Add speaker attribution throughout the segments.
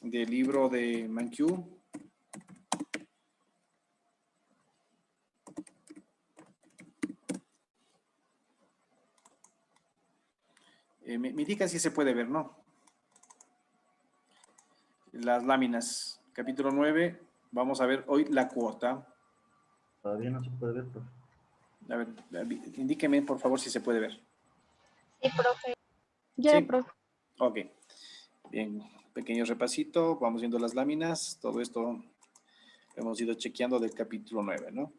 Speaker 1: del libro de Mankiw. Me indica si se puede ver, ¿no? Las láminas, capítulo 9, vamos a ver hoy la cuota.
Speaker 2: Todavía no se puede ver, profe.
Speaker 1: A ver, indíqueme por favor si se puede ver.
Speaker 3: Sí, profe. Ya,
Speaker 1: Sí.
Speaker 3: profe.
Speaker 1: Ok. Bien, pequeño repasito, vamos viendo las láminas, todo esto lo hemos ido chequeando del capítulo 9, ¿no?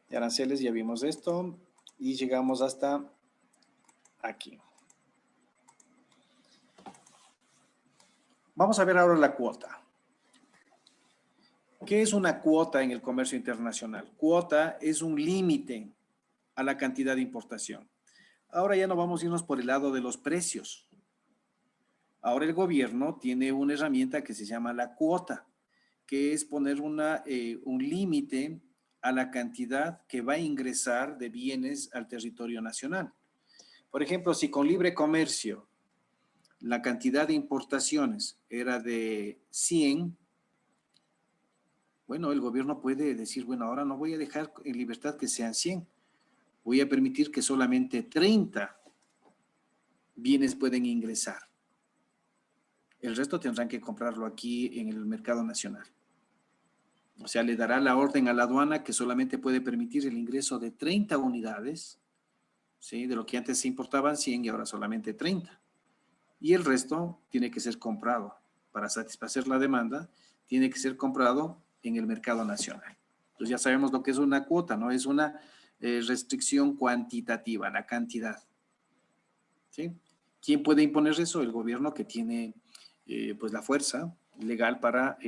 Speaker 1: De aranceles ya vimos esto y llegamos hasta aquí. Vamos a ver ahora la cuota. ¿Qué es una cuota en el comercio internacional? Cuota es un límite a la cantidad de importación. Ahora ya no vamos a irnos por el lado de los precios. Ahora el gobierno tiene una herramienta que se llama la cuota, que es poner un límite a la cantidad que va a ingresar de bienes al territorio nacional. Por ejemplo, si con libre comercio la cantidad de importaciones era de 100, bueno, el gobierno puede decir, bueno, ahora no voy a dejar en libertad que sean 100, voy a permitir que solamente 30 bienes pueden ingresar. El resto tendrán que comprarlo aquí en el mercado nacional. O sea, le dará la orden a la aduana que solamente puede permitir el ingreso de 30 unidades, ¿sí? De lo que antes se importaban 100 y ahora solamente 30. Y el resto tiene que ser comprado. Para satisfacer la demanda, tiene que ser comprado en el mercado nacional. Entonces ya sabemos lo que es una cuota, ¿no? Es una restricción cuantitativa, la cantidad. ¿Sí? ¿Quién puede imponer eso? El gobierno, que tiene pues la fuerza legal para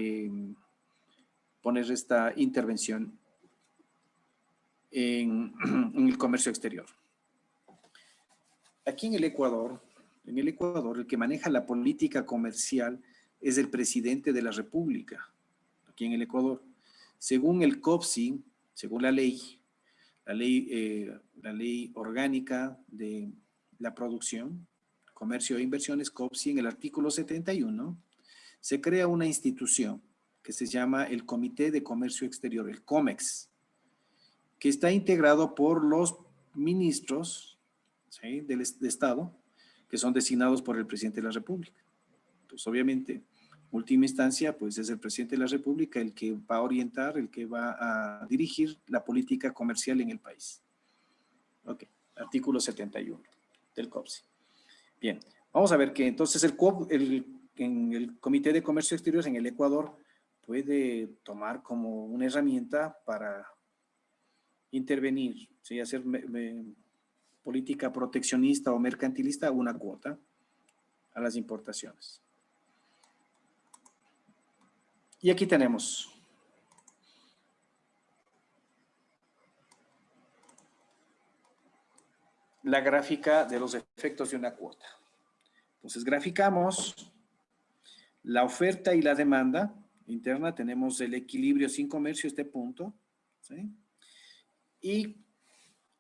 Speaker 1: poner esta intervención en el comercio exterior. Aquí en el Ecuador, el que maneja la política comercial es el presidente de la República, aquí en el Ecuador. Según el COFCI, según la ley orgánica de la producción, comercio e inversiones, COFCI, en el artículo 71, se crea una institución que se llama el Comité de Comercio Exterior, el COMEX, que está integrado por los ministros, ¿sí?, de Estado, que son designados por el presidente de la República. Entonces, obviamente, última instancia, pues es el presidente de la República el que va a orientar, el que va a dirigir la política comercial en el país. Ok, artículo 71 del COFCI. Bien, vamos a ver que entonces en el Comité de Comercio Exterior en el Ecuador puede tomar como una herramienta para intervenir, ¿sí?, hacer política proteccionista o mercantilista, una cuota a las importaciones. Y aquí tenemos la gráfica de los efectos de una cuota. Entonces, graficamos la oferta y la demanda interna. Tenemos el equilibrio sin comercio, este punto, ¿sí? Y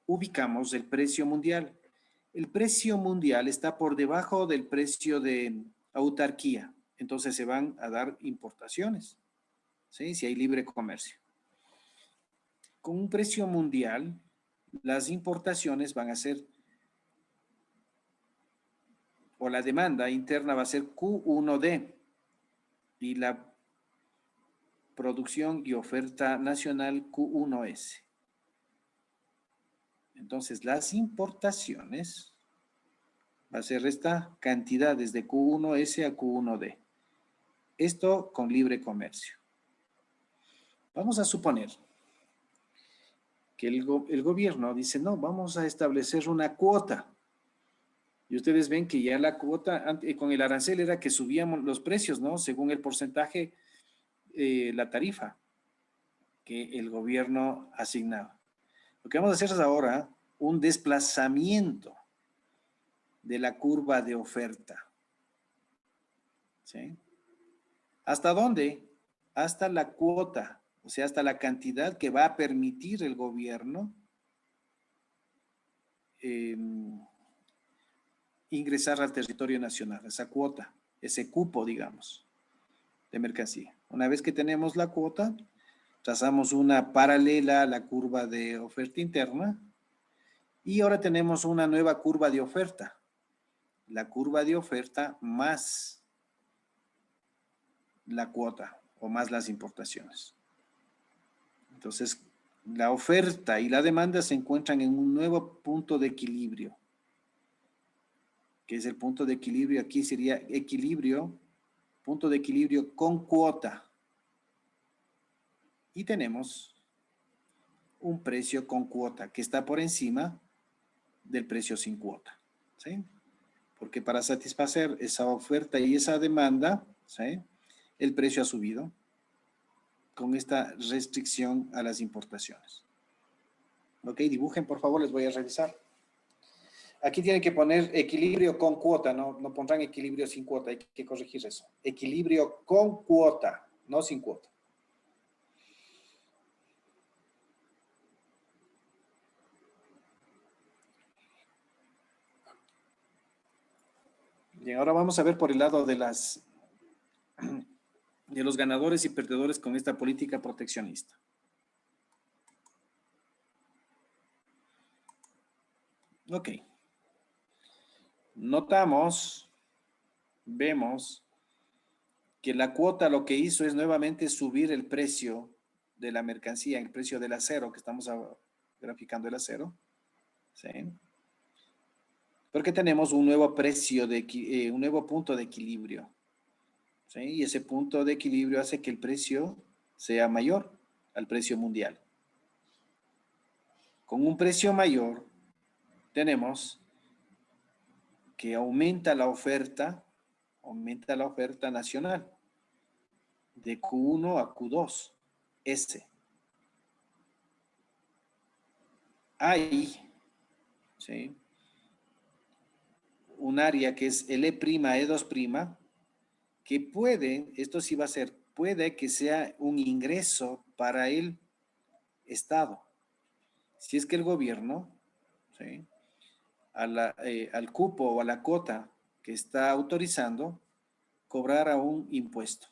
Speaker 1: ubicamos el precio mundial. El precio mundial está por debajo del precio de autarquía. Entonces, se van a dar importaciones, ¿sí?, si hay libre comercio. Con un precio mundial, las importaciones van a ser, o la demanda interna va a ser Q1D, y la producción y oferta nacional Q1S. Entonces, las importaciones va a ser esta cantidad desde Q1S a Q1D. Esto con libre comercio. Vamos a suponer que el gobierno dice, no, vamos a establecer una cuota. Y ustedes ven que ya la cuota con el arancel era que subíamos los precios, ¿no?, según el porcentaje, la tarifa que el gobierno asignaba. Lo que vamos a hacer es ahora un desplazamiento de la curva de oferta, ¿sí? ¿Hasta dónde? hasta la cuota, o sea, hasta la cantidad que va a permitir el gobierno ingresar al territorio nacional, esa cuota, ese cupo, digamos, de mercancía. Una vez que tenemos la cuota, trazamos una paralela a la curva de oferta interna y ahora tenemos una nueva curva de oferta. La curva de oferta más la cuota o más las importaciones. Entonces, la oferta y la demanda se encuentran en un nuevo punto de equilibrio, que es el punto de equilibrio, aquí sería equilibrio, punto de equilibrio con cuota. Y tenemos un precio con cuota que está por encima del precio sin cuota, ¿sí? Porque para satisfacer esa oferta y esa demanda, ¿sí?, el precio ha subido con esta restricción a las importaciones. Ok, dibujen, por favor, les voy a revisar. Aquí tienen que poner equilibrio con cuota, no pondrán equilibrio sin cuota, hay que corregir eso. Equilibrio con cuota, no sin cuota. Bien, ahora vamos a ver por el lado de los ganadores y perdedores con esta política proteccionista. Ok. Vemos que la cuota lo que hizo es nuevamente subir el precio de la mercancía, el precio del acero, que estamos graficando el acero, ¿sí? Porque tenemos un nuevo precio, un nuevo punto de equilibrio, ¿sí? Y ese punto de equilibrio hace que el precio sea mayor al precio mundial. Con un precio mayor, tenemos que aumenta la oferta nacional de Q1 a Q2, S. Hay, ¿sí?, un área que es el E', E2', que puede, esto sí va a ser, puede que sea un ingreso para el Estado. Si es que el gobierno, ¿sí?, al cupo o a la cuota que está autorizando, cobrara un impuesto.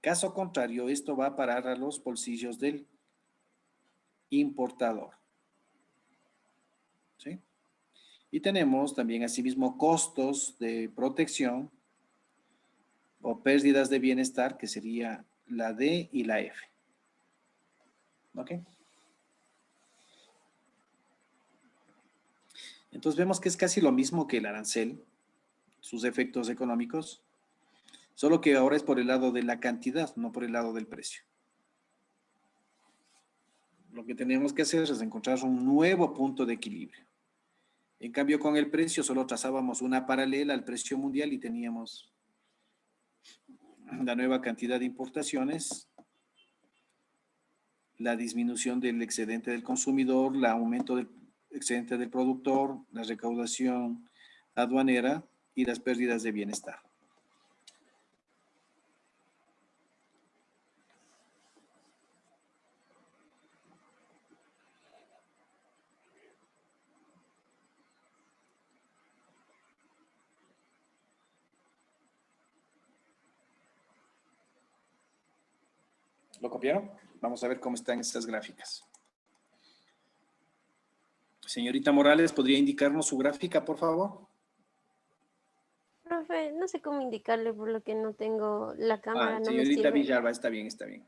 Speaker 1: Caso contrario, esto va a parar a los bolsillos del importador, ¿sí? Y tenemos también asimismo costos de protección o pérdidas de bienestar, que sería la D y la F. ¿Ok? Entonces vemos que es casi lo mismo que el arancel, sus efectos económicos, solo que ahora es por el lado de la cantidad, no por el lado del precio. Lo que tenemos que hacer es encontrar un nuevo punto de equilibrio. En cambio, con el precio solo trazábamos una paralela al precio mundial y teníamos la nueva cantidad de importaciones, la disminución del excedente del consumidor, el aumento del excedente del productor, la recaudación aduanera y las pérdidas de bienestar. ¿Lo copiaron? Vamos a ver cómo están estas gráficas. Señorita Morales, ¿podría indicarnos su gráfica, por favor?
Speaker 3: Profe, no sé cómo indicarle por lo que no tengo la cámara, no me
Speaker 1: Señorita
Speaker 3: sirve.
Speaker 1: Villalba, está bien, está bien.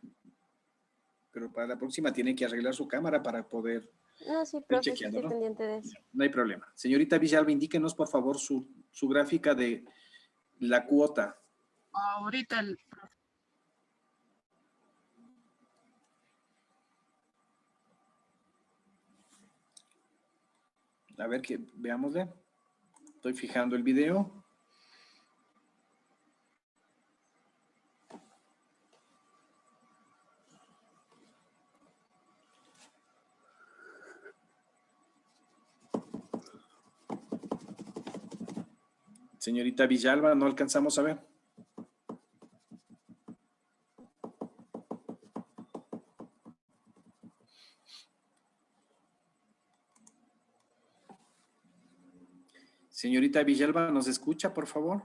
Speaker 1: Pero para la próxima tiene que arreglar su cámara para poder
Speaker 3: No, sí,
Speaker 1: ir
Speaker 3: profe, sí
Speaker 1: chequeando,
Speaker 3: estoy
Speaker 1: ¿no?
Speaker 3: pendiente de eso.
Speaker 1: No hay problema. Señorita Villalba, indíquenos, por favor, su gráfica de la cuota.
Speaker 4: Ahorita
Speaker 1: A ver, que veámosle. Estoy fijando el video. Señorita Villalba, no alcanzamos a ver. Señorita Villalba, ¿nos escucha, por favor?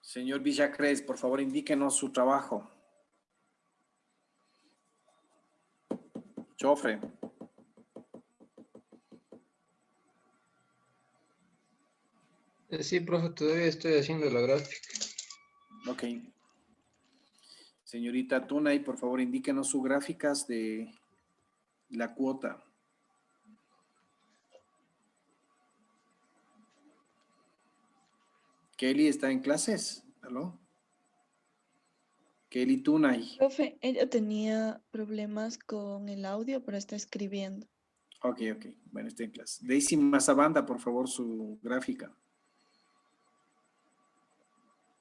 Speaker 1: Señor Villacres, por favor, indíquenos su trabajo. Chofre.
Speaker 4: Sí, profe, todavía estoy haciendo la gráfica.
Speaker 1: Ok. Señorita Tunay, por favor, indíquenos sus gráficas de la cuota. Kelly está en clases. ¿Aló? Kelly Tunay.
Speaker 5: Profe, ella tenía problemas con el audio, pero está escribiendo.
Speaker 1: Ok. Bueno, está en clase. Daisy Mazabanda, por favor, su gráfica.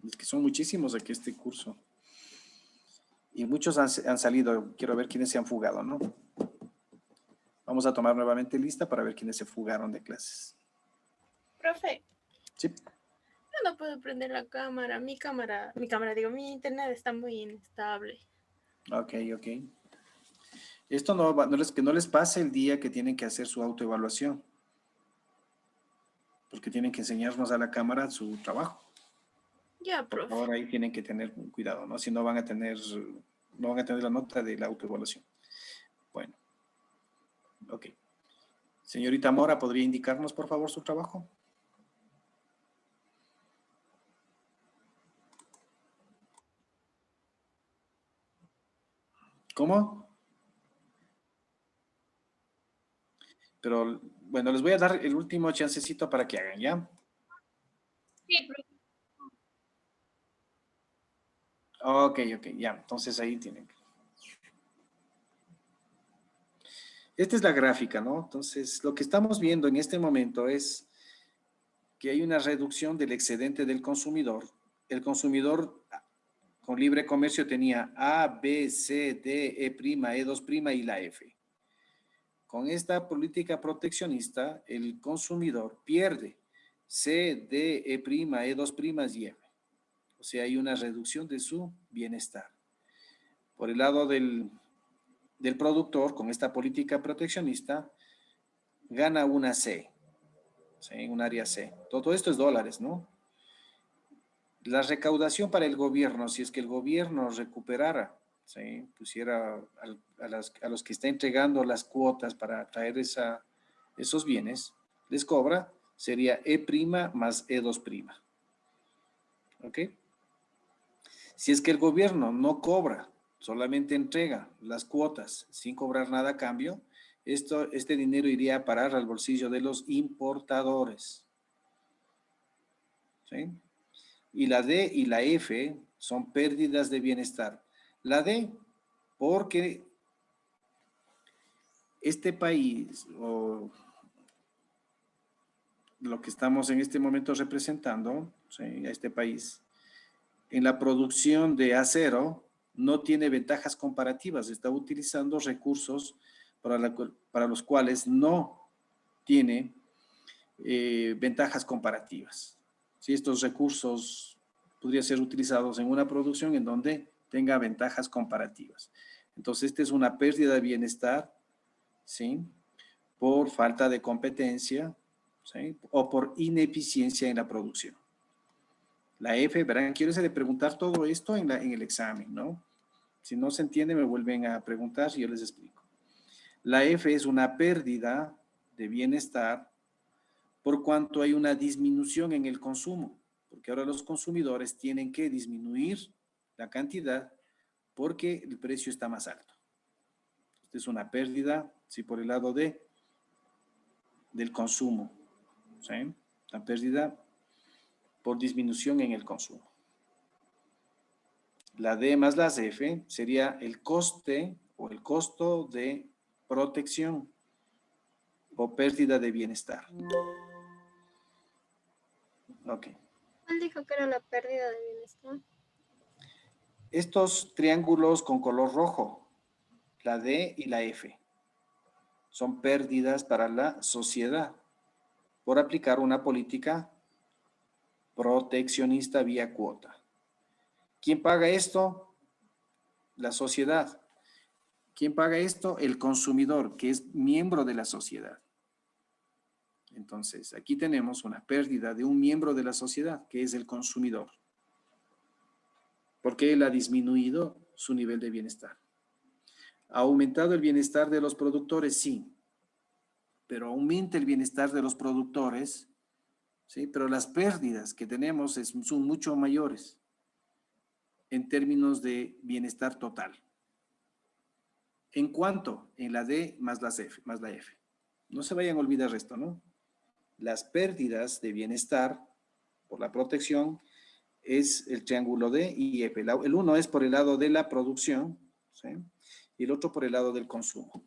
Speaker 1: Es que son muchísimos aquí este curso. Y muchos han salido. Quiero ver quiénes se han fugado, ¿no? Vamos a tomar nuevamente lista para ver quiénes se fugaron de clases.
Speaker 6: Profe,
Speaker 1: Sí.
Speaker 6: yo no puedo prender la cámara. Mi internet está muy inestable.
Speaker 1: Ok. Esto que no les pase el día que tienen que hacer su autoevaluación. Porque tienen que enseñarnos a la cámara su trabajo.
Speaker 6: Ya,
Speaker 1: Por
Speaker 6: profe.
Speaker 1: favor, ahí tienen que tener cuidado, ¿no? Si no van a tener la nota de la autoevaluación. Bueno. Ok. Señorita Mora, ¿podría indicarnos, por favor, su trabajo? ¿Cómo? Pero, bueno, les voy a dar el último chancecito para que hagan, ¿ya?
Speaker 6: Sí, profe.
Speaker 1: Ok, ya. Entonces ahí tienen. Esta es la gráfica, ¿no? Entonces, lo que estamos viendo en este momento es que hay una reducción del excedente del consumidor. El consumidor con libre comercio tenía A, B, C, D, E', E2' y la F. Con esta política proteccionista, el consumidor pierde C, D, E', E2' y F. O sea, hay una reducción de su bienestar. Por el lado del productor, con esta política proteccionista, gana una C, ¿sí? Un área C. Todo esto es dólares, ¿no? La recaudación para el gobierno, si es que el gobierno recuperara, ¿sí? Pusiera a los que está entregando las cuotas para traer esos bienes, les cobra, sería E' más E2'. ¿Ok? Si es que el gobierno no cobra, solamente entrega las cuotas sin cobrar nada a cambio, este dinero iría a parar al bolsillo de los importadores. ¿Sí? Y la D y la F son pérdidas de bienestar. La D, porque este país, o lo que estamos en este momento representando, ¿sí? A este país, en la producción de acero, no tiene ventajas comparativas, está utilizando recursos para los cuales no tiene ventajas comparativas. Si estos recursos podrían ser utilizados en una producción en donde tenga ventajas comparativas. Entonces, esta es una pérdida de bienestar, ¿sí? Por falta de competencia, ¿sí? O por ineficiencia en la producción. La F, verán, quiero de preguntar todo esto en el examen, ¿no? Si no se entiende, me vuelven a preguntar y yo les explico. La F es una pérdida de bienestar por cuanto hay una disminución en el consumo, porque ahora los consumidores tienen que disminuir la cantidad porque el precio está más alto. Esta es una pérdida, sí, por el lado del consumo, ¿sí? La pérdida por disminución en el consumo. La D más la F sería el coste o el costo de protección o pérdida de bienestar. Ok.
Speaker 3: ¿Cuál dijo que era la pérdida de bienestar?
Speaker 1: Estos triángulos con color rojo, la D y la F, son pérdidas para la sociedad por aplicar una política proteccionista vía cuota. ¿Quién paga esto? La sociedad. ¿Quién paga esto? El consumidor, que es miembro de la sociedad. Entonces, aquí tenemos una pérdida de un miembro de la sociedad, que es el consumidor. Porque él ha disminuido su nivel de bienestar. ¿Ha aumentado el bienestar de los productores? Sí. Pero aumenta el bienestar de los productores, ¿sí? Pero las pérdidas que tenemos son mucho mayores en términos de bienestar total. ¿En cuánto? En la D más la F. No se vayan a olvidar esto, ¿no? Las pérdidas de bienestar por la protección es el triángulo D y F. El uno es por el lado de la producción, ¿sí? Y el otro por el lado del consumo.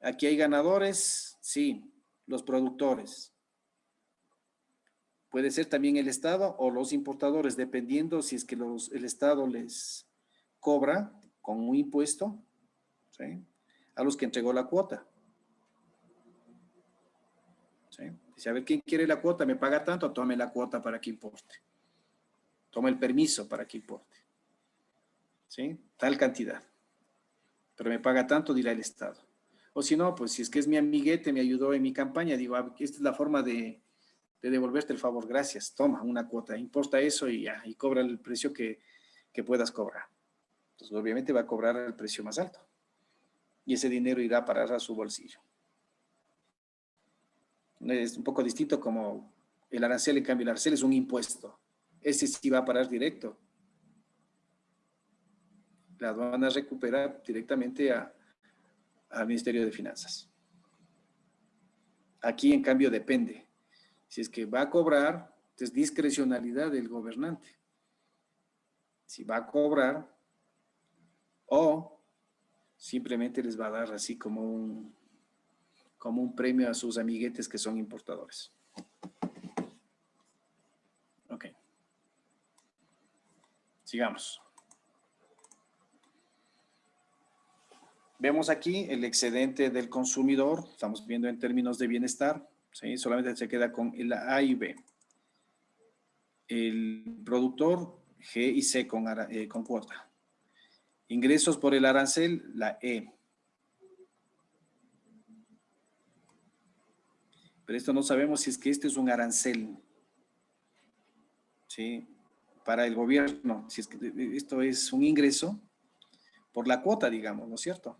Speaker 1: Aquí hay ganadores, sí, los productores. Puede ser también el Estado o los importadores, dependiendo si es que el Estado les cobra con un impuesto, ¿sí? A los que entregó la cuota. ¿Sí? Dice, a ver, ¿quién quiere la cuota? Me paga tanto, tome la cuota para que importe. Toma el permiso para que importe. ¿Sí? Tal cantidad. Pero me paga tanto, dirá el Estado. O si no, pues si es que es mi amiguete, me ayudó en mi campaña, digo, esta es la forma de devolverte el favor, gracias, toma una cuota, importa eso y ya, y cobra el precio que puedas cobrar. Entonces, obviamente va a cobrar el precio más alto. Y ese dinero irá a parar a su bolsillo. Es un poco distinto como el arancel, en cambio el arancel es un impuesto. Ese sí va a parar directo. La aduana recupera directamente al Ministerio de Finanzas. Aquí, en cambio, depende. Si es que va a cobrar, es discrecionalidad del gobernante. Si va a cobrar o simplemente les va a dar así como un premio a sus amiguetes que son importadores. Ok. Sigamos. Vemos aquí el excedente del consumidor. Estamos viendo en términos de bienestar. ¿Sí? Solamente se queda con el A y B. El productor, G y C con cuota. Ingresos por el arancel, la E. Pero esto no sabemos si es que este es un arancel, ¿sí? Para el gobierno, si es que esto es un ingreso por la cuota, digamos, ¿no es cierto?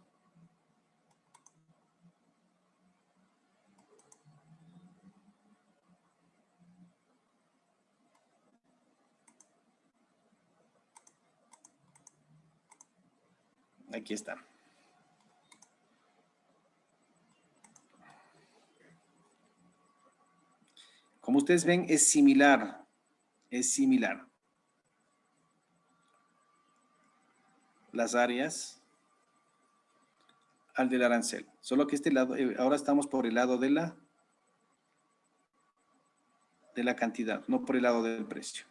Speaker 1: Aquí está. Como ustedes ven, es similar. Es similar. Las áreas al del arancel. Solo que este lado, ahora estamos por el lado de la cantidad, no por el lado del precio.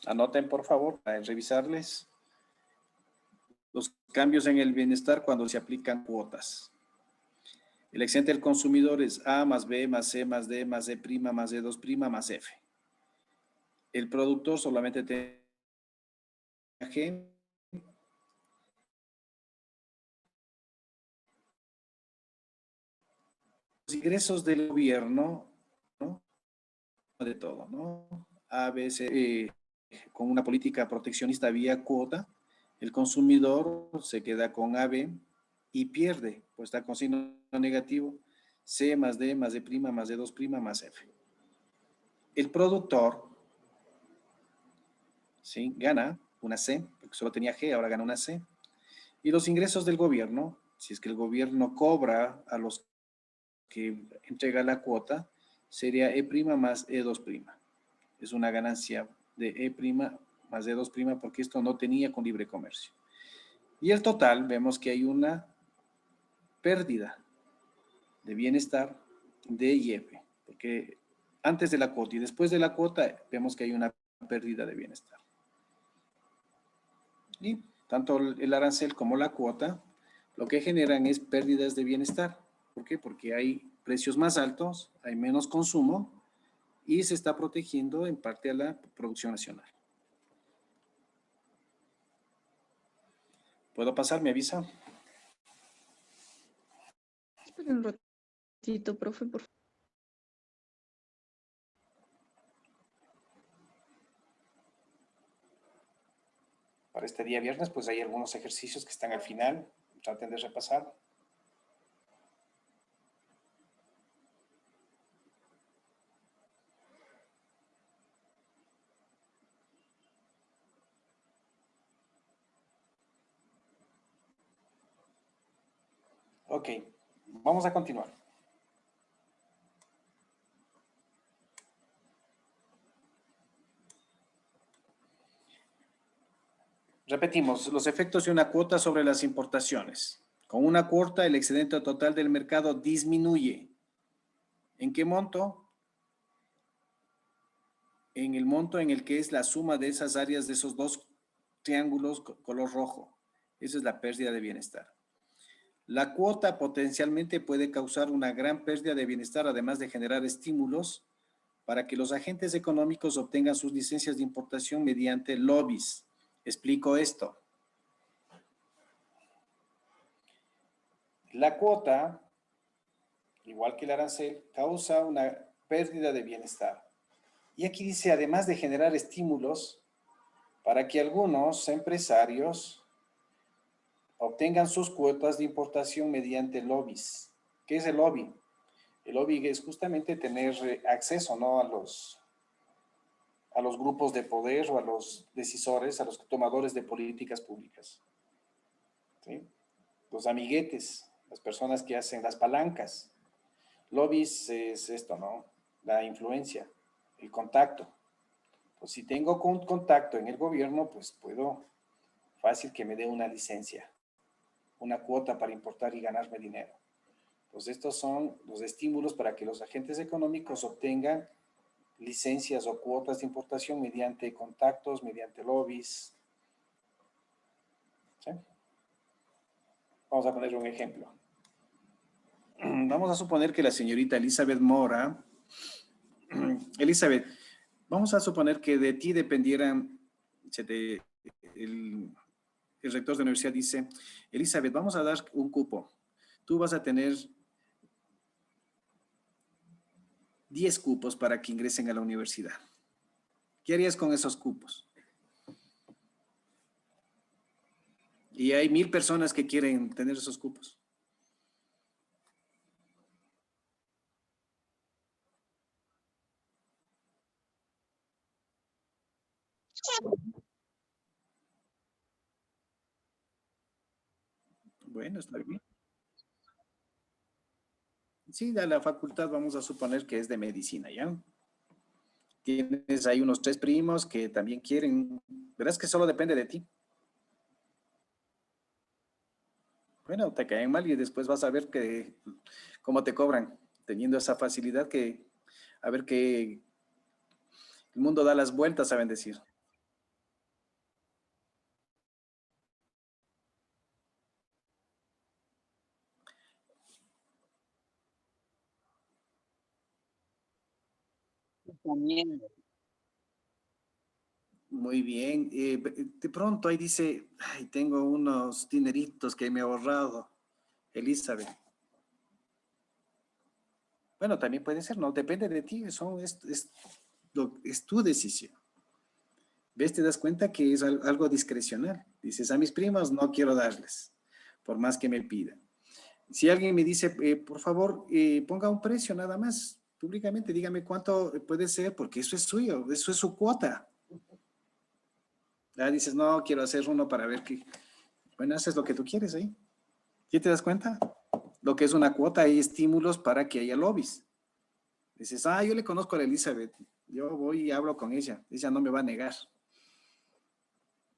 Speaker 1: Anoten, por favor, para revisarles los cambios en el bienestar cuando se aplican cuotas. El excedente del consumidor es A más B más C más D más E prima más E2 más F. El productor solamente tiene G. Los ingresos del gobierno, ¿no? De todo, ¿no? A, B, C, con una política proteccionista vía cuota, el consumidor se queda con AB y pierde, pues está con signo negativo, C más D más E más E2 más F. El productor, ¿sí? Gana una C, porque solo tenía G, ahora gana una C. Y los ingresos del gobierno, si es que el gobierno cobra a los que entrega la cuota, sería E' más E2'. Es una ganancia de E' más E2' porque esto no tenía con libre comercio. Y el total, vemos que hay una pérdida de bienestar de I y F, porque antes de la cuota y después de la cuota vemos que hay una pérdida de bienestar. Y tanto el arancel como la cuota lo que generan es pérdidas de bienestar. ¿Por qué? Porque hay precios más altos, hay menos consumo y se está protegiendo en parte a la producción nacional. ¿Puedo pasar? ¿Me avisa?
Speaker 5: Espera un ratito, profe, por favor.
Speaker 1: Para este día viernes, pues hay algunos ejercicios que están al final. Traten de repasar. Ok, vamos a continuar. Repetimos, los efectos de una cuota sobre las importaciones. Con una cuota, el excedente total del mercado disminuye. ¿En qué monto? En el monto en el que es la suma de esas áreas de esos dos triángulos color rojo. Esa es la pérdida de bienestar. La cuota potencialmente puede causar una gran pérdida de bienestar, además de generar estímulos para que los agentes económicos obtengan sus licencias de importación mediante lobbies. Explico esto. La cuota, igual que el arancel, causa una pérdida de bienestar. Y aquí dice, además de generar estímulos para que algunos empresarios obtengan sus cuotas de importación mediante lobbies. ¿Qué es el lobby? El lobby es justamente tener acceso, ¿no?, a los grupos de poder o a los decisores, a los tomadores de políticas públicas. ¿Sí? Los amiguetes, las personas que hacen las palancas. Lobbies es esto, ¿no? La influencia, el contacto. Pues si tengo contacto en el gobierno, pues puedo fácil que me dé una licencia, una cuota para importar y ganarme dinero. Pues estos son los estímulos para que los agentes económicos obtengan licencias o cuotas de importación mediante contactos, mediante lobbies. ¿Sí? Vamos a poner un ejemplo. Vamos a suponer que la señorita Elizabeth Mora, Elizabeth, vamos a suponer que de ti dependieran, el rector de la universidad dice, Elizabeth, vamos a dar un cupo. Tú vas a tener 10 cupos para que ingresen a la universidad. ¿Qué harías con esos cupos? Y hay 1000 personas que quieren tener esos cupos. Bueno, está bien. Sí, de la facultad vamos a suponer que es de medicina, ¿ya? Tienes ahí unos 3 primos que también quieren. Verás que solo depende de ti. Bueno, te caen mal y después vas a ver cómo te cobran, teniendo esa facilidad que, a ver que el mundo da las vueltas, saben decir. Muy bien. De pronto ahí dice, ay, tengo unos dineritos que me he ahorrado, Elizabeth. Bueno, también puede ser, no, depende de ti, es tu decisión. ¿Ves? Te das cuenta que es algo discrecional. Dices, a mis primos no quiero darles, por más que me pidan. Si alguien me dice, por favor, ponga un precio nada más, públicamente, dígame cuánto puede ser, porque eso es suyo, eso es su cuota. Dices, no, quiero hacer uno para ver qué. Bueno, haces lo que tú quieres ahí. ¿Sí te das cuenta? Lo que es una cuota, hay estímulos para que haya lobbies. Dices, yo le conozco a la Elizabeth, yo voy y hablo con ella no me va a negar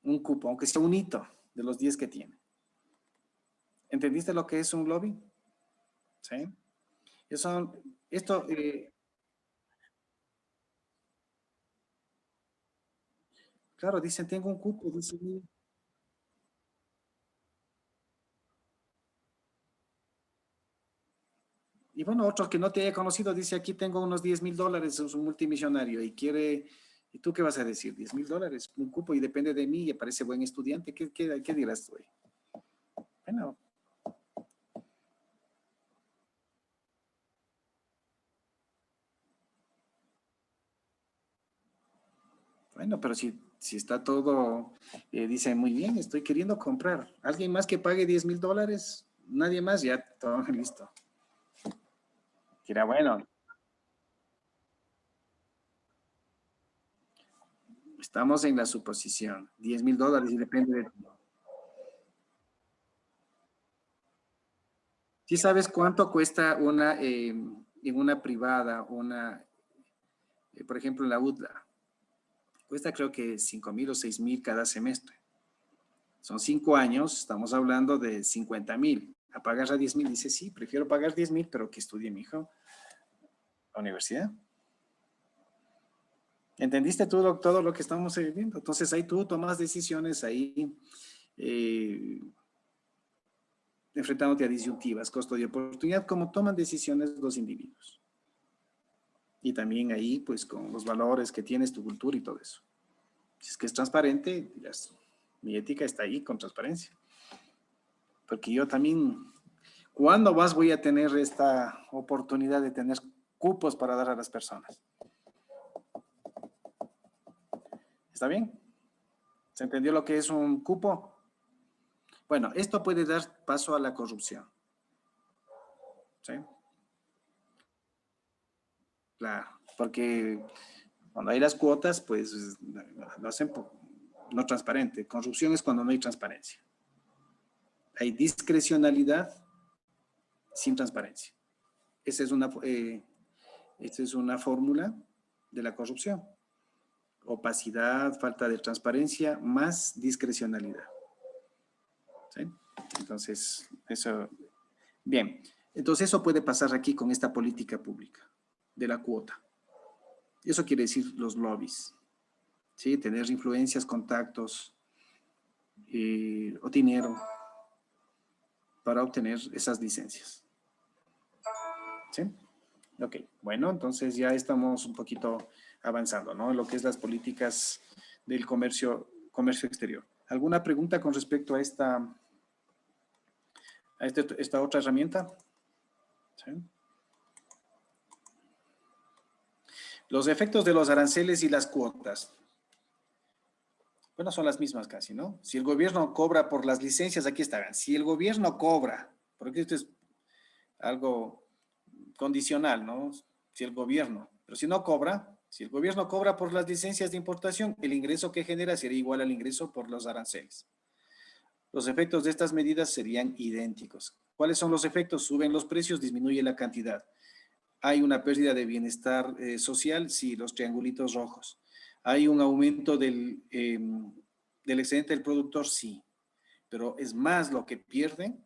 Speaker 1: un cupo, aunque sea un hito de los 10 que tiene. ¿Entendiste lo que es un lobby? ¿Sí? Esto, claro, dicen, tengo un cupo, dicen, Y bueno, otro que no te haya conocido dice, aquí tengo unos $10,000, es un multimillonario y quiere, ¿y tú qué vas a decir? $10,000, un cupo y depende de mí y parece buen estudiante. ¿Qué dirás tú? Bueno. Bueno, pero si está todo, dice, muy bien, estoy queriendo comprar. ¿Alguien más que pague $10,000? Nadie más, ya todo listo. Dirá, bueno, estamos en la suposición. $10,000 y depende de ti. ¿Sí sabes cuánto cuesta en una privada, por ejemplo, en la UDLA? Cuesta creo que 5,000 o 6,000 cada semestre. Son 5 años, estamos hablando de 50,000. A pagar a 10,000, dice, sí, prefiero pagar 10,000, pero que estudie mi hijo la universidad. ¿Entendiste tú todo lo que estamos viendo? Entonces ahí tú tomas decisiones, ahí enfrentándote a disyuntivas, costo de oportunidad, como toman decisiones los individuos. Y también ahí, pues, con los valores que tienes, tu cultura y todo eso. Si es que es transparente, dirás, mi ética está ahí con transparencia. Porque yo también, ¿cuándo más voy a tener esta oportunidad de tener cupos para dar a las personas? ¿Está bien? ¿Se entendió lo que es un cupo? Bueno, esto puede dar paso a la corrupción. ¿Sí? Claro, porque cuando hay las cuotas, pues lo hacen no transparente. Corrupción es cuando no hay transparencia. Hay discrecionalidad sin transparencia. Esa es una fórmula de la corrupción. Opacidad, falta de transparencia, más discrecionalidad. ¿Sí? Entonces, eso. Bien, entonces eso puede pasar aquí con esta política pública de la cuota. Eso quiere decir los lobbies. ¿Sí? Tener influencias, contactos o dinero para obtener esas licencias. ¿Sí? Ok, bueno, entonces ya estamos un poquito avanzando, ¿no? En lo que es las políticas del comercio exterior. ¿Alguna pregunta con respecto a esta otra herramienta? ¿Sí? Los efectos de los aranceles y las cuotas. Bueno, son las mismas casi, ¿no? Si el gobierno cobra por las licencias, aquí estarán. Si el gobierno cobra, porque esto es algo condicional, ¿no? Si el gobierno, pero si no cobra, si el gobierno cobra por las licencias de importación, el ingreso que genera sería igual al ingreso por los aranceles. Los efectos de estas medidas serían idénticos. ¿Cuáles son los efectos? Suben los precios, disminuye la cantidad. ¿Hay una pérdida de bienestar social? Sí, los triangulitos rojos. ¿Hay un aumento del excedente del productor? Sí. Pero es más lo que pierden,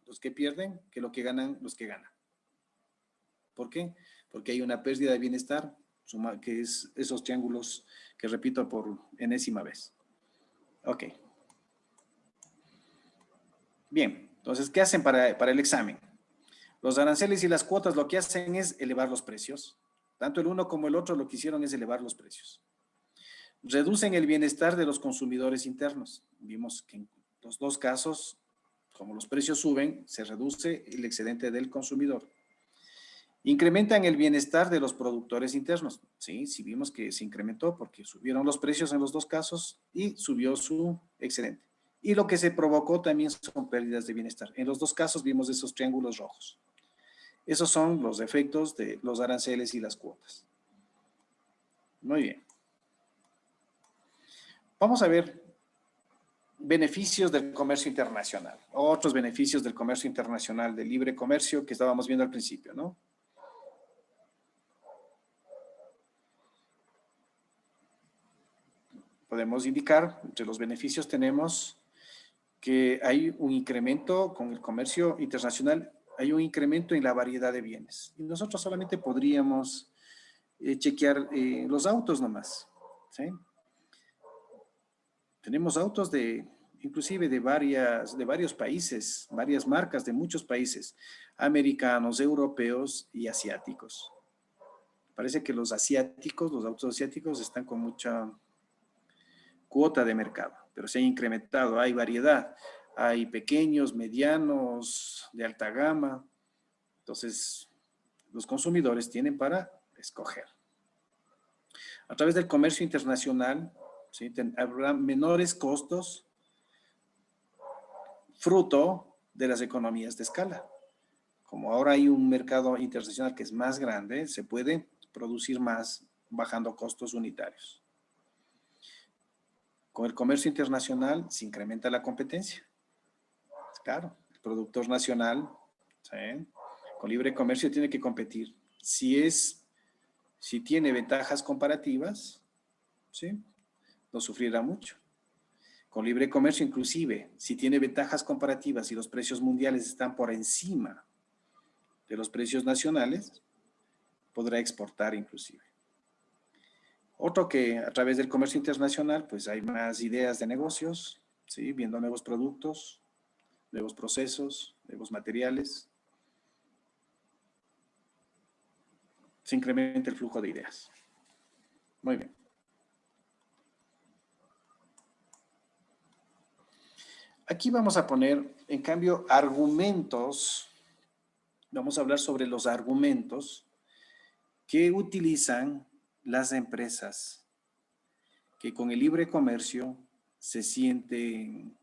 Speaker 1: los que pierden, que lo que ganan los que ganan. ¿Por qué? Porque hay una pérdida de bienestar, que es esos triángulos que repito por enésima vez. Ok. Bien, entonces, ¿qué hacen para el examen? Los aranceles y las cuotas lo que hacen es elevar los precios. Tanto el uno como el otro lo que hicieron es elevar los precios. Reducen el bienestar de los consumidores internos. Vimos que en los dos casos, como los precios suben, se reduce el excedente del consumidor. Incrementan el bienestar de los productores internos. Sí, sí vimos que se incrementó porque subieron los precios en los dos casos y subió su excedente. Y lo que se provocó también son pérdidas de bienestar. En los dos casos vimos esos triángulos rojos. Esos son los efectos de los aranceles y las cuotas. Muy bien. Vamos a ver beneficios del comercio internacional. Otros beneficios del comercio internacional, del libre comercio que estábamos viendo al principio, ¿no? Podemos indicar, entre los beneficios tenemos que hay un incremento con el comercio internacional, hay un incremento en la variedad de bienes. Y nosotros solamente podríamos chequear los autos nomás, ¿sí? Tenemos autos de inclusive de varios países, varias marcas de muchos países, americanos, europeos y asiáticos. Parece que los asiáticos, los autos asiáticos están con mucha cuota de mercado, pero se ha incrementado, hay variedad, hay pequeños, medianos, de alta gama. Entonces, los consumidores tienen para escoger. A través del comercio internacional, ¿sí? Habrá menores costos fruto de las economías de escala. Como ahora hay un mercado internacional que es más grande, se puede producir más bajando costos unitarios. Con el comercio internacional se incrementa la competencia. Claro, el productor nacional, ¿sí? Con libre comercio tiene que competir. Si tiene ventajas comparativas, ¿sí? No sufrirá mucho. Con libre comercio, inclusive, si tiene ventajas comparativas y los precios mundiales están por encima de los precios nacionales, podrá exportar inclusive. Otro que a través del comercio internacional, pues hay más ideas de negocios, ¿sí? Viendo nuevos productos, nuevos procesos, nuevos materiales. Se incrementa el flujo de ideas. Muy bien. Aquí vamos a poner, en cambio, argumentos. Vamos a hablar sobre los argumentos que utilizan las empresas que con el libre comercio se sienten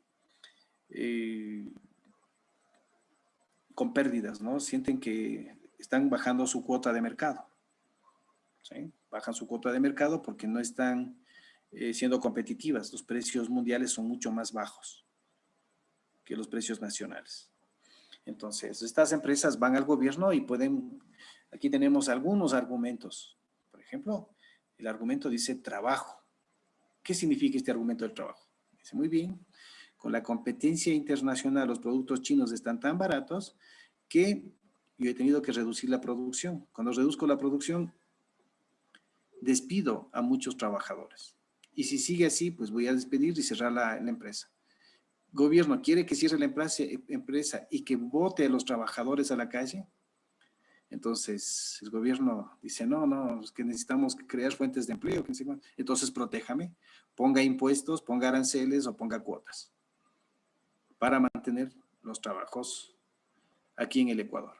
Speaker 1: con pérdidas, ¿no? Sienten que están bajando su cuota de mercado. ¿Sí? Bajan su cuota de mercado porque no están siendo competitivas. Los precios mundiales son mucho más bajos que los precios nacionales. Entonces, estas empresas van al gobierno y pueden, aquí tenemos algunos argumentos. Por ejemplo, el argumento dice trabajo. ¿Qué significa este argumento del trabajo? Dice, muy bien, con la competencia internacional los productos chinos están tan baratos que yo he tenido que reducir la producción. Cuando reduzco la producción, despido a muchos trabajadores. Y si sigue así, pues voy a despedir y cerrar la empresa. Gobierno quiere que cierre la empresa y que bote a los trabajadores a la calle. Entonces, el gobierno dice, no, es que necesitamos crear fuentes de empleo. Entonces, protéjame, ponga impuestos, ponga aranceles o ponga cuotas para mantener los trabajos aquí en el Ecuador.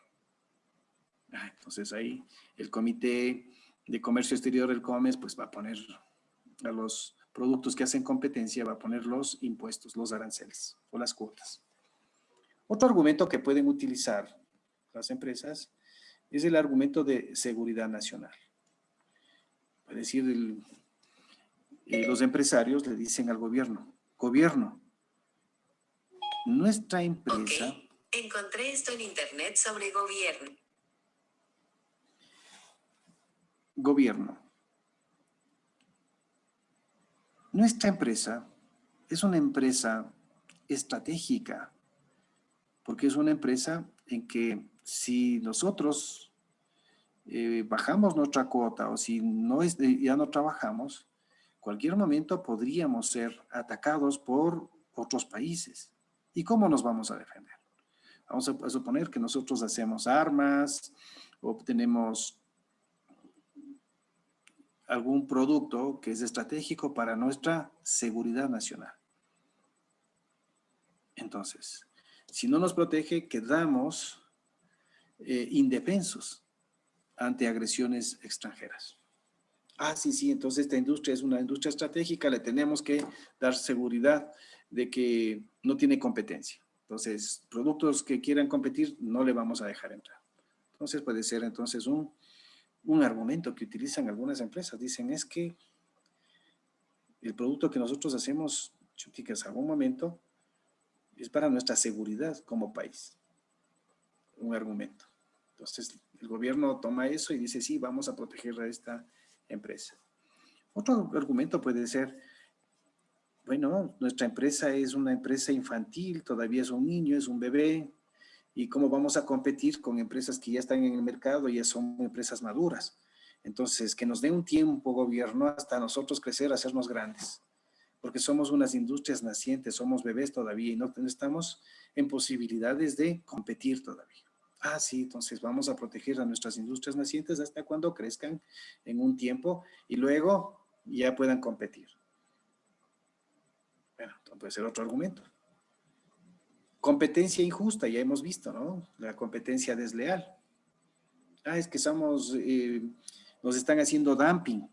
Speaker 1: Entonces, ahí el Comité de Comercio Exterior, el COMEX, pues va a poner a los productos que hacen competencia, va a poner los impuestos, los aranceles o las cuotas. Otro argumento que pueden utilizar las empresas es el argumento de seguridad nacional. Es decir, los empresarios le dicen al gobierno, nuestra empresa...
Speaker 7: Ok, encontré esto en internet sobre gobierno.
Speaker 1: Gobierno. Nuestra empresa es una empresa estratégica, porque es una empresa en que si nosotros bajamos nuestra cuota o si ya no trabajamos, cualquier momento podríamos ser atacados por otros países. ¿Y cómo nos vamos a defender? Vamos a suponer que nosotros hacemos armas, obtenemos algún producto que es estratégico para nuestra seguridad nacional. Entonces, si no nos protege, quedamos indefensos ante agresiones extranjeras. Sí, entonces esta industria es una industria estratégica, le tenemos que dar seguridad de que no tiene competencia. Entonces, productos que quieran competir, no le vamos a dejar entrar. Entonces, puede ser entonces un argumento que utilizan algunas empresas. Dicen, es que el producto que nosotros hacemos, chuticas, a algún momento, es para nuestra seguridad como país. Un argumento. Entonces, el gobierno toma eso y dice, sí, vamos a proteger a esta empresa. Otro argumento puede ser, bueno, nuestra empresa es una empresa infantil, todavía es un niño, es un bebé, y cómo vamos a competir con empresas que ya están en el mercado y ya son empresas maduras. Entonces, que nos dé un tiempo, gobierno, hasta nosotros crecer, hacernos grandes. porque somos unas industrias nacientes, somos bebés todavía y no estamos en posibilidades de competir todavía. Ah, sí, entonces vamos a proteger a nuestras industrias nacientes hasta cuando crezcan en un tiempo y luego ya puedan competir. Bueno, entonces puede ser otro argumento. Competencia injusta, ya hemos visto, ¿no? La competencia desleal. Ah, es que nos están haciendo dumping.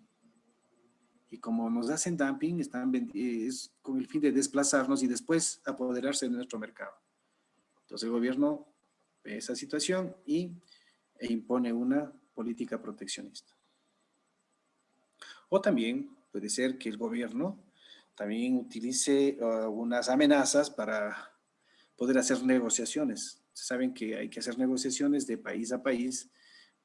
Speaker 1: Y como nos hacen dumping, es con el fin de desplazarnos y después apoderarse de nuestro mercado. Entonces el gobierno ve esa situación e impone una política proteccionista. O también puede ser que el gobierno también utilice unas amenazas para poder hacer negociaciones. Saben que hay que hacer negociaciones de país a país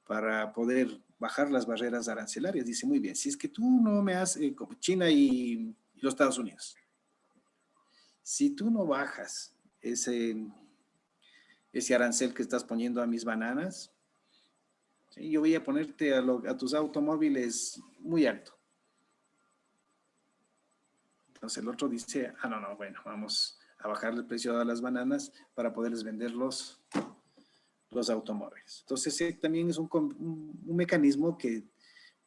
Speaker 1: para poder bajar las barreras arancelarias. Dice, muy bien, si es que tú no me haces, como China y los Estados Unidos, si tú no bajas ese arancel que estás poniendo a mis bananas, ¿sí? Yo voy a ponerte a tus automóviles muy alto. Entonces el otro dice, no, bueno, vamos a bajar el precio de las bananas para poderles vender los automóviles. Entonces también es un mecanismo que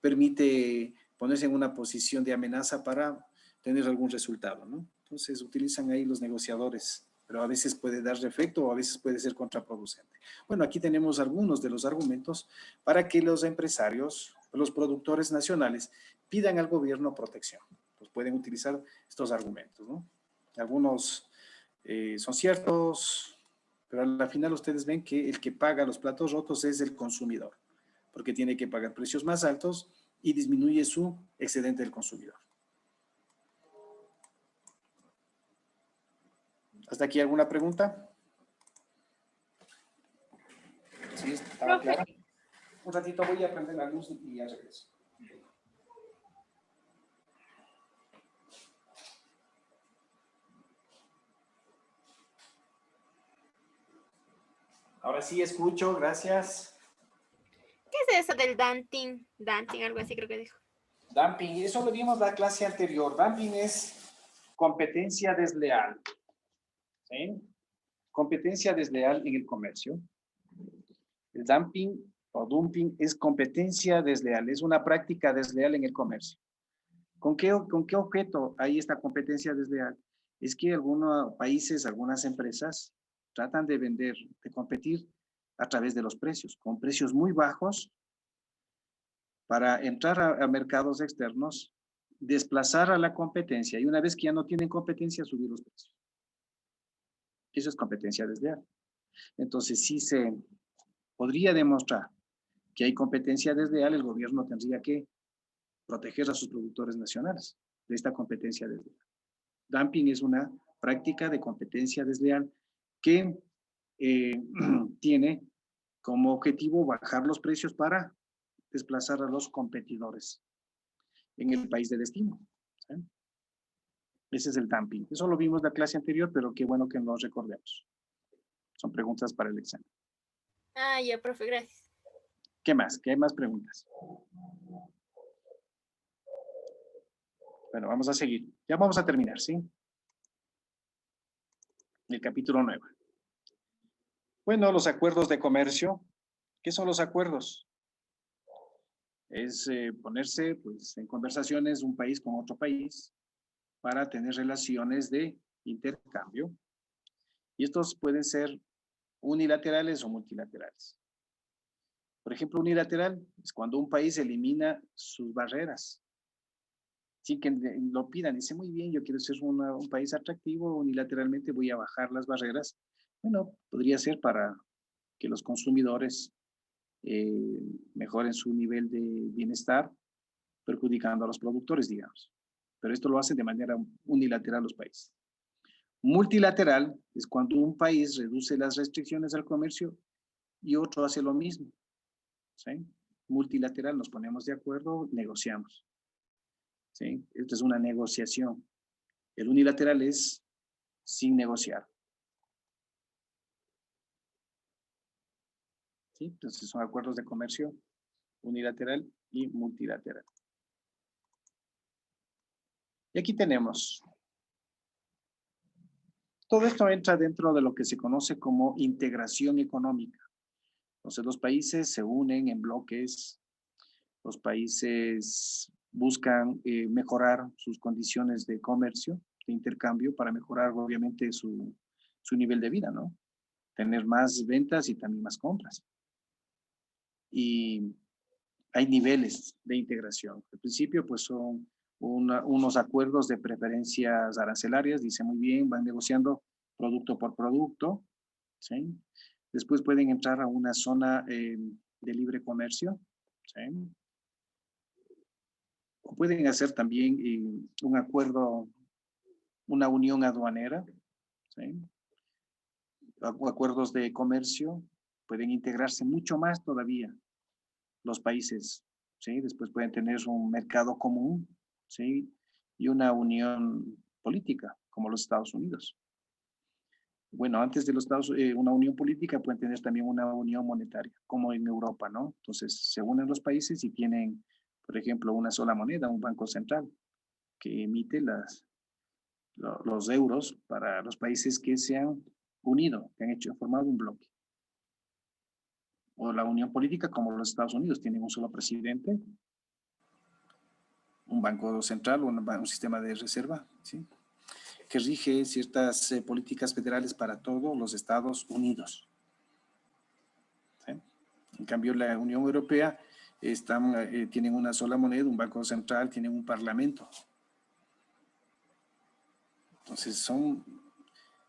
Speaker 1: permite ponerse en una posición de amenaza para tener algún resultado, ¿no? Entonces utilizan ahí los negociadores, pero a veces puede dar efecto o a veces puede ser contraproducente. Bueno, aquí tenemos algunos de los argumentos para que los empresarios, los productores nacionales, pidan al gobierno protección. Pues pueden utilizar estos argumentos, ¿no? Algunos son ciertos, pero al final ustedes ven que el que paga los platos rotos es el consumidor, porque tiene que pagar precios más altos y disminuye su excedente del consumidor. ¿Hasta aquí alguna pregunta? Sí, estaba
Speaker 6: Profe,
Speaker 1: clara. Un ratito voy a prender la luz y ya regreso. Ahora sí escucho, gracias.
Speaker 6: ¿qué es eso del dumping? Dumping, algo así creo que dijo.
Speaker 1: Dumping, eso lo vimos la clase anterior. Dumping es competencia desleal. ¿Sí? Competencia desleal en el comercio. El dumping o dumping es competencia desleal, es una práctica desleal en el comercio. ¿Con qué objeto hay esta competencia desleal? Es que algunos países, algunas empresas tratan de vender, de competir a través de los precios, con precios muy bajos para entrar a mercados externos, desplazar a la competencia y una vez que ya no tienen competencia, subir los precios. Eso es competencia desleal. Entonces, si se podría demostrar que hay competencia desleal, el gobierno tendría que proteger a sus productores nacionales de esta competencia desleal. Dumping es una práctica de competencia desleal que tiene como objetivo bajar los precios para desplazar a los competidores en el país de destino. ¿Sí? Ese es el dumping. Eso lo vimos en la clase anterior, pero qué bueno que nos recordemos. Son preguntas para el examen.
Speaker 6: Ah, ya, profe, gracias.
Speaker 1: ¿Qué más? ¿Qué hay más preguntas? Bueno, vamos a seguir. Ya vamos a terminar, ¿sí? El capítulo 9. Bueno, los acuerdos de comercio. ¿Qué son los acuerdos? Es ponerse pues, en conversaciones un país con otro país para tener relaciones de intercambio. Y estos pueden ser unilaterales o multilaterales. Por ejemplo, unilateral es cuando un país elimina sus barreras. Sin que lo pidan, dice, muy bien, yo quiero ser un país atractivo, unilateralmente voy a bajar las barreras. Bueno, podría ser para que los consumidores mejoren su nivel de bienestar, perjudicando a los productores, digamos. Pero esto lo hacen de manera unilateral los países. Multilateral es cuando un país reduce las restricciones al comercio y otro hace lo mismo. ¿Sí? Multilateral, nos ponemos de acuerdo, negociamos. ¿Sí? Esto es una negociación. El unilateral es sin negociar. ¿Sí? Entonces son acuerdos de comercio unilateral y multilateral. Y aquí tenemos. Todo esto entra dentro de lo que se conoce como integración económica. Entonces, los países se unen en bloques, los países buscan mejorar sus condiciones de comercio, de intercambio, para mejorar obviamente su nivel de vida, ¿no? Tener más ventas y también más compras. Y hay niveles de integración. Al principio, pues son unos acuerdos de preferencias arancelarias, dice muy bien, van negociando producto por producto, ¿sí? Después pueden entrar a una zona de libre comercio, ¿sí? O pueden hacer también un acuerdo, una unión aduanera, ¿sí? Acuerdos de comercio, pueden integrarse mucho más todavía los países, ¿sí? Después pueden tener un mercado común, ¿sí? Y una unión política, como los Estados Unidos. Bueno, antes de los Estados Unidos, una unión política pueden tener también una unión monetaria, como en Europa, ¿no? Entonces, se unen los países y tienen, por ejemplo, una sola moneda, un banco central, que emite los euros para los países que se han unido, que han formado un bloque. O la unión política, como los Estados Unidos, tienen un solo presidente, un banco central, un sistema de reserva, ¿sí? Que rige ciertas políticas federales para todos los Estados Unidos. ¿Sí? En cambio, la Unión Europea tienen una sola moneda, un banco central, tienen un parlamento. Entonces, son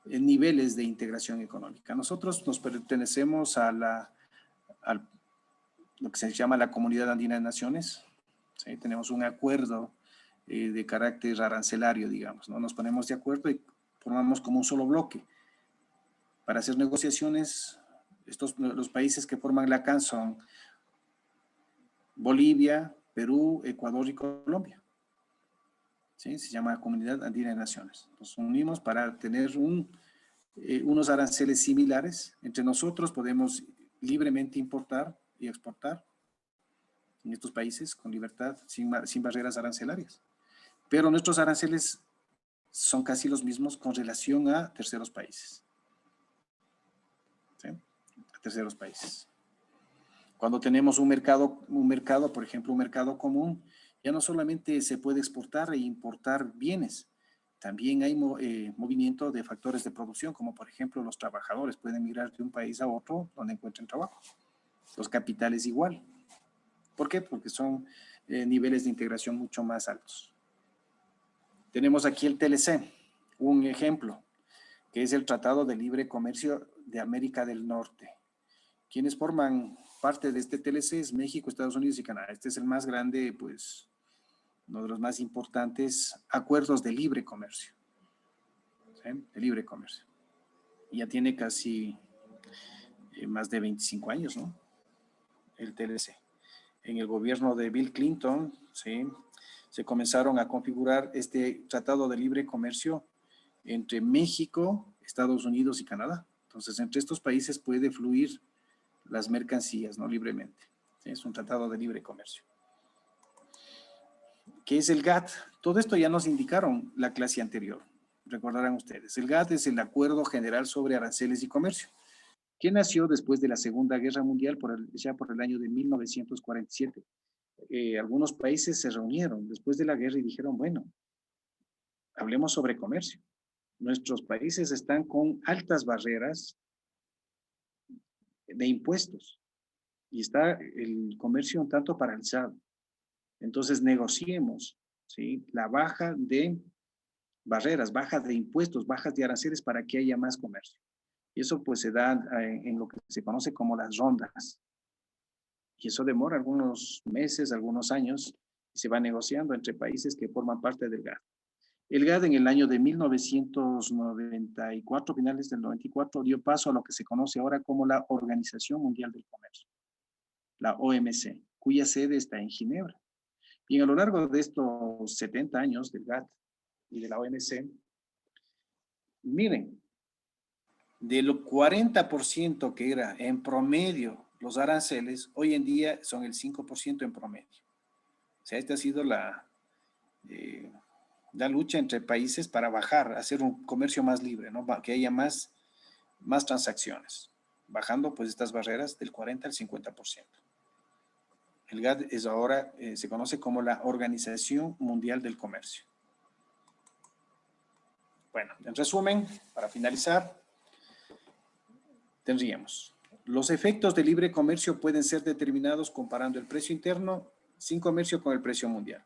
Speaker 1: niveles de integración económica. Nosotros nos pertenecemos a lo que se llama la Comunidad Andina de Naciones. ¿Sí? Tenemos un acuerdo de carácter arancelario, digamos, ¿no? Nos ponemos de acuerdo y formamos como un solo bloque. Para hacer negociaciones, los países que forman la CAN son Bolivia, Perú, Ecuador y Colombia. ¿Sí? Se llama Comunidad Andina de Naciones. Nos unimos para tener unos aranceles similares. Entre nosotros podemos libremente importar y exportar en estos países con libertad, sin barreras arancelarias. Pero nuestros aranceles son casi los mismos con relación a terceros países. ¿Sí? A terceros países. Cuando tenemos un mercado, por ejemplo, un mercado común, ya no solamente se puede exportar e importar bienes, también hay movimiento de factores de producción, como por ejemplo los trabajadores pueden migrar de un país a otro donde encuentren trabajo. Los capitales igual. ¿Por qué? Porque son niveles de integración mucho más altos. Tenemos aquí el TLC, un ejemplo, que es el Tratado de Libre Comercio de América del Norte. Quienes forman parte de este TLC es México, Estados Unidos y Canadá. Este es el más grande, pues, uno de los más importantes acuerdos de libre comercio. ¿Sí? De libre comercio. Y ya tiene casi más de 25 años, ¿no? El TLC. En el gobierno de Bill Clinton, ¿sí? Se comenzaron a configurar este tratado de libre comercio entre México, Estados Unidos y Canadá. Entonces, entre estos países puede fluir las mercancías, ¿no? Libremente. ¿Sí? Es un tratado de libre comercio. ¿Qué es el GATT? Todo esto ya nos indicaron la clase anterior. Recordarán ustedes. El GATT es el Acuerdo General sobre Aranceles y Comercio, que nació después de la Segunda Guerra Mundial, ya por el año de 1947. Algunos países se reunieron después de la guerra y dijeron, bueno, hablemos sobre comercio. Nuestros países están con altas barreras de impuestos y está el comercio un tanto paralizado. Entonces negociemos, ¿sí? La baja de barreras, baja de impuestos, bajas de aranceles para que haya más comercio. Y eso pues se da en lo que se conoce como las rondas. Y eso demora algunos meses, algunos años, y se va negociando entre países que forman parte del GATT. El GATT en el año de 1994, finales del 94, dio paso a lo que se conoce ahora como la Organización Mundial del Comercio, la OMC, cuya sede está en Ginebra. Y a lo largo de estos 70 años del GATT y de la OMC, miren, de lo 40% que era en promedio los aranceles, hoy en día son el 5% en promedio. O sea, esta ha sido la lucha entre países para bajar, hacer un comercio más libre, ¿no? Que haya más transacciones, bajando pues estas barreras del 40 al 50%. El GATT es ahora, se conoce como la Organización Mundial del Comercio. Bueno, en resumen, para finalizar, tendríamos: los efectos del libre comercio pueden ser determinados comparando el precio interno sin comercio con el precio mundial.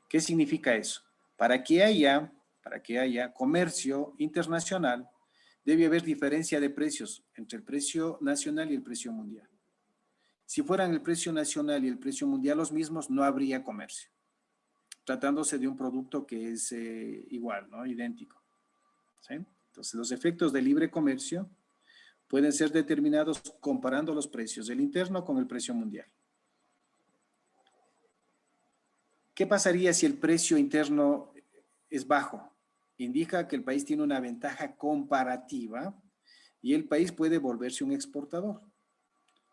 Speaker 1: ¿Qué significa eso? Para que haya comercio internacional, debe haber diferencia de precios entre el precio nacional y el precio mundial. Si fueran el precio nacional y el precio mundial los mismos, no habría comercio, tratándose de un producto que es igual, ¿no? Idéntico. ¿Sí? Entonces, los efectos del libre comercio pueden ser determinados comparando los precios del interno con el precio mundial. ¿Qué pasaría si el precio interno es bajo? Indica que el país tiene una ventaja comparativa y el país puede volverse un exportador.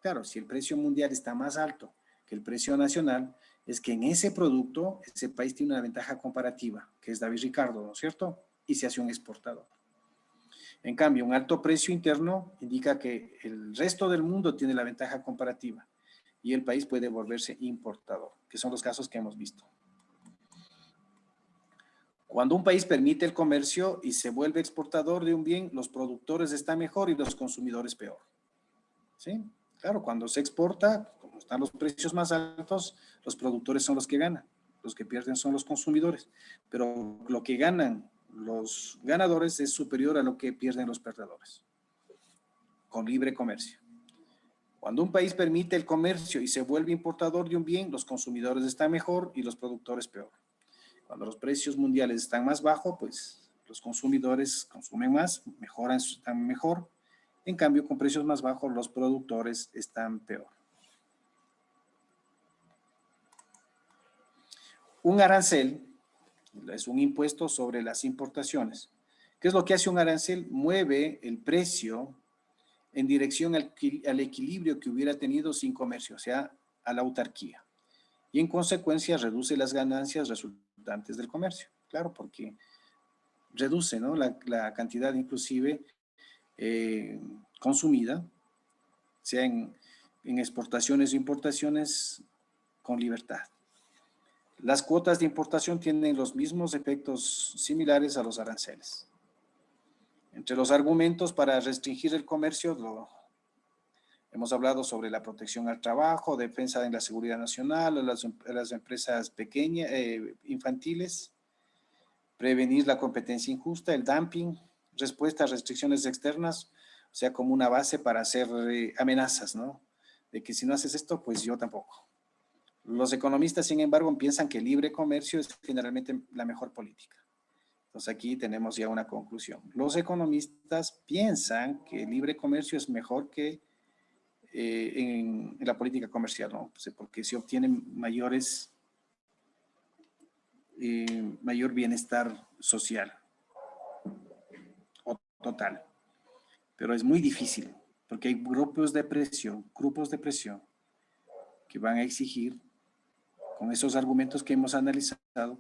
Speaker 1: Claro, si el precio mundial está más alto que el precio nacional, es que en ese producto, ese país tiene una ventaja comparativa, que es David Ricardo, ¿no es cierto? Y se hace un exportador. En cambio, un alto precio interno indica que el resto del mundo tiene la ventaja comparativa y el país puede volverse importador, que son los casos que hemos visto. Cuando un país permite el comercio y se vuelve exportador de un bien, los productores están mejor y los consumidores peor. ¿Sí? Claro, cuando se exporta, como están los precios más altos, los productores son los que ganan, los que pierden son los consumidores, pero lo que ganan los ganadores es superior a lo que pierden los perdedores, con libre comercio. Cuando un país permite el comercio y se vuelve importador de un bien, los consumidores están mejor y los productores peor. Cuando los precios mundiales están más bajos, pues los consumidores consumen más, mejoran, están mejor. En cambio, con precios más bajos, los productores están peor. Un arancel es un impuesto sobre las importaciones. ¿Qué es lo que hace un arancel? Mueve el precio en dirección al equilibrio que hubiera tenido sin comercio, o sea, a la autarquía. Y en consecuencia reduce las ganancias resultantes del comercio. Claro, porque reduce, ¿no?, la cantidad inclusive consumida, sea en exportaciones o importaciones, con libertad. Las cuotas de importación tienen los mismos efectos similares a los aranceles. Entre los argumentos para restringir el comercio, hemos hablado sobre la protección al trabajo, defensa de la seguridad nacional, a las empresas pequeñas, infantiles, prevenir la competencia injusta, el dumping, respuesta a restricciones externas, o sea, como una base para hacer amenazas, ¿no? De que si no haces esto, pues yo tampoco. Los economistas, sin embargo, piensan que el libre comercio es generalmente la mejor política. Entonces aquí tenemos ya una conclusión. Los economistas piensan que el libre comercio es mejor que en la política comercial, ¿no? Pues porque se obtienen mayor bienestar social o total. Pero es muy difícil, porque hay grupos de presión que van a exigir, con esos argumentos que hemos analizado,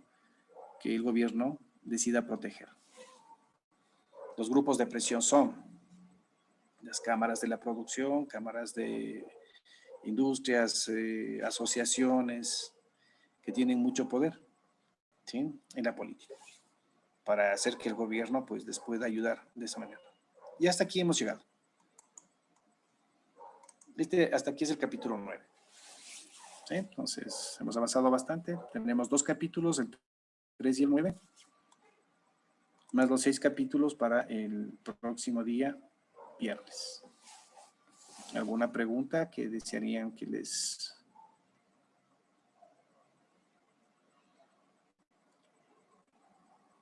Speaker 1: que el gobierno decida proteger. Los grupos de presión son las cámaras de la producción, cámaras de industrias, asociaciones que tienen mucho poder, ¿sí?, en la política, para hacer que el gobierno pues les pueda ayudar de esa manera. Y hasta aquí hemos llegado. Hasta aquí es el capítulo 9. ¿Sí? Entonces, hemos avanzado bastante. Tenemos 2 capítulos, el 3 y el 9, más los 6 capítulos para el próximo día, viernes. ¿Alguna pregunta que desearían que les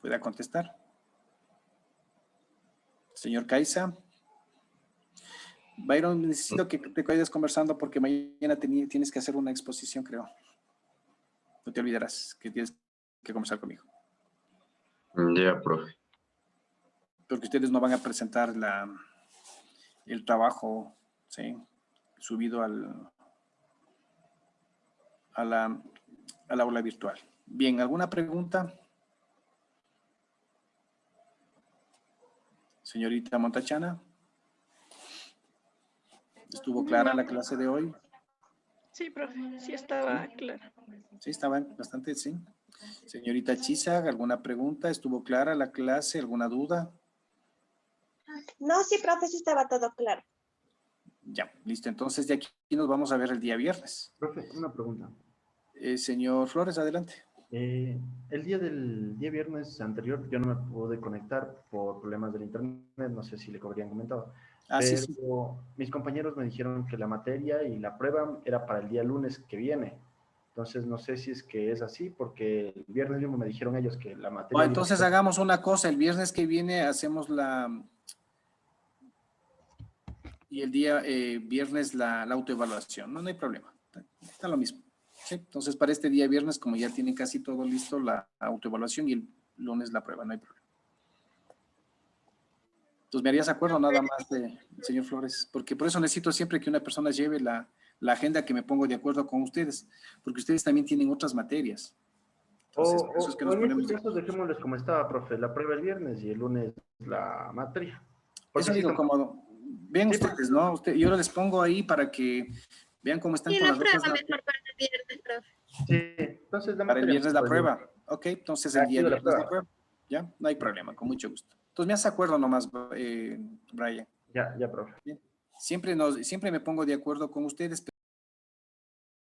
Speaker 1: pueda contestar? Señor Caiza. Byron, necesito que te quedes conversando porque mañana tienes que hacer una exposición, creo. No te olvidarás que tienes que conversar conmigo.
Speaker 8: Ya, profe.
Speaker 1: Porque ustedes no van a presentar el trabajo, ¿sí?, subido al aula virtual. Bien, ¿alguna pregunta? Señorita Montachana. ¿Estuvo clara la clase de hoy?
Speaker 9: Sí, profe, sí estaba clara.
Speaker 1: Sí, estaba bastante, sí. Señorita Chisa, ¿alguna pregunta? ¿Estuvo clara la clase? ¿Alguna duda?
Speaker 10: No, sí, profe, sí estaba todo claro.
Speaker 1: Ya, listo. Entonces, de aquí nos vamos a ver el día viernes.
Speaker 2: Profe, una pregunta.
Speaker 1: Señor Flores, adelante.
Speaker 2: El día viernes anterior yo no me pude conectar por problemas del internet, no sé si le habrían comentado.
Speaker 1: Ah,
Speaker 2: Pero
Speaker 1: sí.
Speaker 2: mis compañeros me dijeron que la materia y la prueba era para el día lunes que viene. Entonces no sé si es que es así, porque el viernes mismo me dijeron ellos que la materia...
Speaker 1: Entonces hagamos una cosa, el viernes que viene hacemos y el día viernes la autoevaluación, no hay problema, está lo mismo. ¿Sí? Entonces para este día viernes, como ya tienen casi todo listo, la autoevaluación y el lunes la prueba, no hay problema. Entonces me harías acuerdo nada más señor Flores, porque por eso necesito siempre que una persona lleve la agenda, que me pongo de acuerdo con ustedes, porque ustedes también tienen otras materias. Entonces, por eso es que nos
Speaker 2: en
Speaker 1: ponemos
Speaker 2: este caso dejémosles como estaba, profe, la prueba el viernes y el lunes la materia.
Speaker 1: Eso digo, como vean ustedes, ¿no? Yo les pongo ahí para que vean cómo están
Speaker 6: Y
Speaker 1: con
Speaker 6: la
Speaker 1: las
Speaker 6: prueba
Speaker 1: otras
Speaker 6: mejor para el viernes, profe.
Speaker 2: Sí, entonces la
Speaker 1: para el
Speaker 2: materia...
Speaker 1: viernes la prueba. Ok, entonces el día
Speaker 2: Activo la
Speaker 1: viernes la
Speaker 2: prueba.
Speaker 1: prueba. Ya, no hay problema, con mucho gusto. Entonces me hace acuerdo nomás, Brian.
Speaker 2: Ya, profe.
Speaker 1: Siempre me pongo de acuerdo con ustedes.